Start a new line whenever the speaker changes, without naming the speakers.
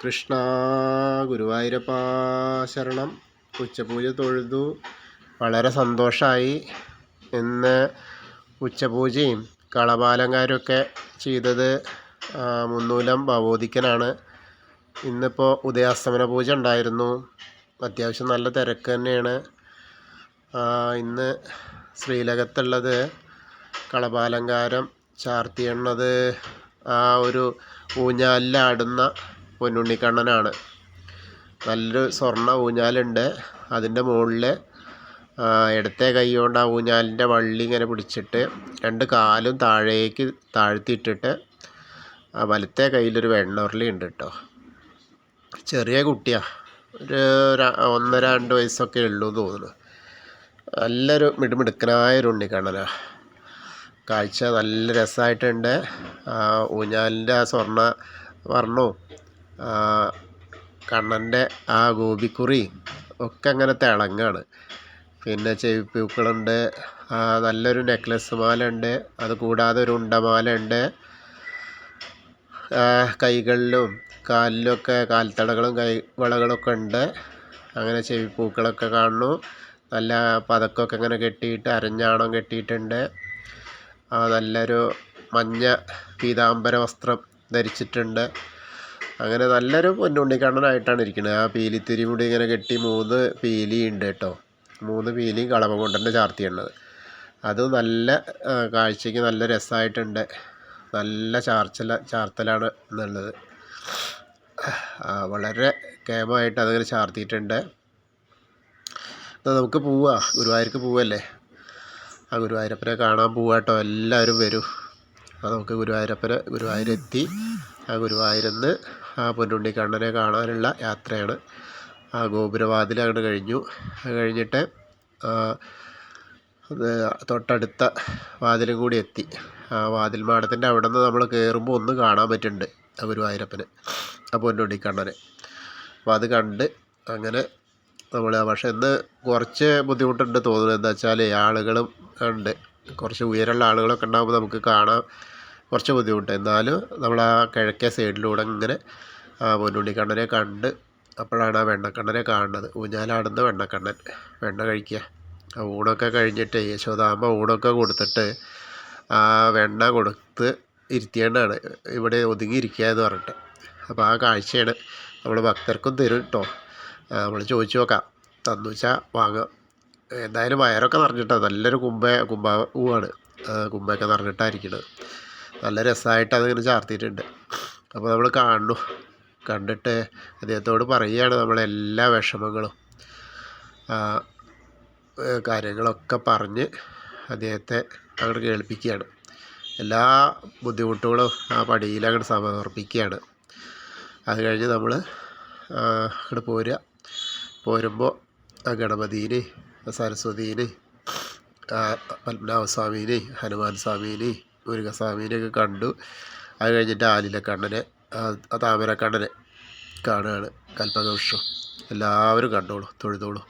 കൃഷ്ണ ഗുരുവായൂരപ്പ ശരണം. ഉച്ചപൂജ തൊഴുതു, വളരെ സന്തോഷമായി. ഇന്ന് ഉച്ചപൂജയും കളഭാലങ്കാരമൊക്കെ ചെയ്തത് മുന്നൂലം ഭഗവതിക്കനാണ്. ഇന്നിപ്പോൾ ഉദയാസ്തമന പൂജ ഉണ്ടായിരുന്നു. അത്യാവശ്യം നല്ല തിരക്ക് തന്നെയാണ്. ഇന്ന് ശ്രീലകത്തുള്ളത് കളഭാലങ്കാരം ചാർത്തിയണത് ഒരു ഊഞ്ഞാലിലാടുന്ന പൊന്നുണ്ണിക്കണ്ണനാണ്. നല്ലൊരു സ്വർണ്ണ ഊഞ്ഞാലുണ്ട്. അതിൻ്റെ മുകളിൽ ഇടത്തെ കൈ കൊണ്ട് ആ ഊഞ്ഞാലിൻ്റെ വള്ളി ഇങ്ങനെ പിടിച്ചിട്ട് 2 കാലും താഴേക്ക് താഴ്ത്തിയിട്ടിട്ട് വലത്തെ കയ്യിലൊരു വെണ്ണുരുളി ഉണ്ട് കേട്ടോ. ചെറിയ കുട്ടിയാണ്, ഒരു 1.5-2 വയസ്സൊക്കെ ഉള്ളൂ തോന്നുന്നു. നല്ലൊരു മിടുമിടുക്കനായൊരു ഉണ്ണിക്കണ്ണനാണ്. കാഴ്ച നല്ല രസമായിട്ടുണ്ട്. ഊഞ്ഞാലിൻ്റെ ആ സ്വർണ്ണ വർണ്ണവും കണ്ണൻ്റെ ആ ഗോപിക്കുറി ഒക്കെ അങ്ങനെ തിളങ്ങാണ്. പിന്നെ ചെവിപ്പൂക്കളുണ്ട്, നല്ലൊരു നെക്ലസ് മാല ഉണ്ട്. അതുകൂടാതെ ഒരു ഉണ്ടമാല ഉണ്ട്. കൈകളിലും കാലിലൊക്കെ കാൽത്തടകളും കൈവളകളൊക്കെ ഉണ്ട്. അങ്ങനെ ചെവിപ്പൂക്കളൊക്കെ കാണുന്നു. നല്ല പതക്കമൊക്കെ ഇങ്ങനെ കെട്ടിയിട്ട് അരഞ്ഞാണം കെട്ടിയിട്ടുണ്ട്. നല്ലൊരു മഞ്ഞ പീതാംബര വസ്ത്രം ധരിച്ചിട്ടുണ്ട്. അങ്ങനെ നല്ലൊരു പൊന്നുണ്ണിക്കണ്ണനായിട്ടാണ് ഇരിക്കുന്നത്. ആ പീലിത്തിരി മുടി ഇങ്ങനെ കെട്ടി 3 പീലി ഉണ്ട് കേട്ടോ. 3 പീലി കളഭ കൊണ്ട് തന്നെ ചാർത്തിയുള്ളത്. അത് നല്ല കാഴ്ചയ്ക്ക് നല്ല രസമായിട്ടുണ്ട്. നല്ല ചാർത്തലാണ് എന്നുള്ളത്. വളരെ കേമമായിട്ട് അതിങ്ങനെ ചാർത്തിയിട്ടുണ്ട്. നമുക്ക് പോവാം, ഗുരുവായൂർക്ക് പോവല്ലേ. ആ ഗുരുവായൂരപ്പനെ കാണാൻ പോവാട്ടോ. എല്ലാവരും വരൂ. നമുക്ക് ഗുരുവായൂരെത്തി ആ ഗുരുവായൂരിൽ നിന്ന് ആ പൊന്നുണ്ണിക്കണ്ണനെ കാണാനുള്ള യാത്രയാണ്. ആ ഗോപുരവാതിൽ അങ്ങോട്ട് കഴിഞ്ഞു. അത് കഴിഞ്ഞിട്ട് തൊട്ടടുത്ത വാതിലും കൂടി എത്തി. ആ വാതിൽ മാടത്തിൻ്റെ അവിടെ നിന്ന് നമ്മൾ കയറുമ്പോൾ ഒന്ന് കാണാൻ പറ്റുന്നുണ്ട് ആ ഗുരുവായൂരപ്പന്, ആ പൊന്നുണ്ണിക്കണ്ണനെ. അപ്പോൾ അത് കണ്ട് അങ്ങനെ നമ്മൾ, പക്ഷെ ഇന്ന് കുറച്ച് ബുദ്ധിമുട്ടുണ്ട് തോന്നുന്നു. എന്താ വെച്ചാൽ ആളുകളും ഉണ്ട്, കുറച്ച് ഉയരമുള്ള ആളുകളൊക്കെ ഉണ്ടാകുമ്പോൾ നമുക്ക് കാണാൻ കുറച്ച് ബുദ്ധിമുട്ട്. എന്നാലും നമ്മൾ ആ കിഴക്കേ സൈഡിലൂടെ ഇങ്ങനെ ആ പൊന്നുണ്ണിക്കണ്ണനെ കണ്ട് അപ്പോഴാണ് ആ വെണ്ണക്കണ്ണനെ കാണുന്നത്. ഊഞ്ഞാലാടുന്ന വെണ്ണക്കണ്ണൻ വെണ്ണ കഴിക്കുക. ആ ഊണൊക്കെ കഴിഞ്ഞിട്ട് യശോദാമ്മ ഊണൊക്കെ കൊടുത്തിട്ട് ആ വെണ്ണ കൊടുത്ത് ഇരുത്തിയേണ്ടാണ് ഇവിടെ ഒതുങ്ങിയിരിക്കുക എന്ന് പറഞ്ഞിട്ട്. അപ്പോൾ ആ കാഴ്ചയാണ് നമ്മൾ ഭക്തർക്കും തരും കേട്ടോ. നമ്മൾ ചോദിച്ചു നോക്കാം, തന്നു വെച്ചാൽ വാങ്ങാം. എന്തായാലും വയറൊക്കെ നിറഞ്ഞിട്ടാണ്. നല്ലൊരു കുംഭമാണ്, കുംഭമൊക്കെ നിറഞ്ഞിട്ടായിരിക്കുന്നത്. നല്ല രസമായിട്ട് അതിങ്ങനെ ചാർത്തിയിട്ടുണ്ട്. അപ്പോൾ നമ്മൾ കാണുന്നു. കണ്ടിട്ട് അദ്ദേഹത്തോട് പറയുകയാണ് നമ്മളെല്ലാ വിഷമങ്ങളും കാര്യങ്ങളൊക്കെ പറഞ്ഞ് അദ്ദേഹത്തെ അങ്ങോട്ട് കേൾപ്പിക്കുകയാണ്. എല്ലാ ബുദ്ധിമുട്ടുകളും ആ പടിയിൽ അങ്ങോട്ട് സമർപ്പിക്കുകയാണ്. അത് കഴിഞ്ഞ് നമ്മൾ അങ്ങോട്ട് പോരുമ്പോൾ ആ ഗണപതിനെ, സരസ്വതീനെ, പത്മനാഭസ്വാമീനെ, ഹനുമാൻ സ്വാമീനെ, മുരുകസ്വാമീനെയൊക്കെ കണ്ടു. അത് കഴിഞ്ഞിട്ട് ആലിലക്കണ്ണനെ, താമരക്കണ്ണനെ കാണുകയാണ്. കൽപ്പകവൃക്ഷം എല്ലാവരും കണ്ടോളൂ, തൊഴുതോളൂ.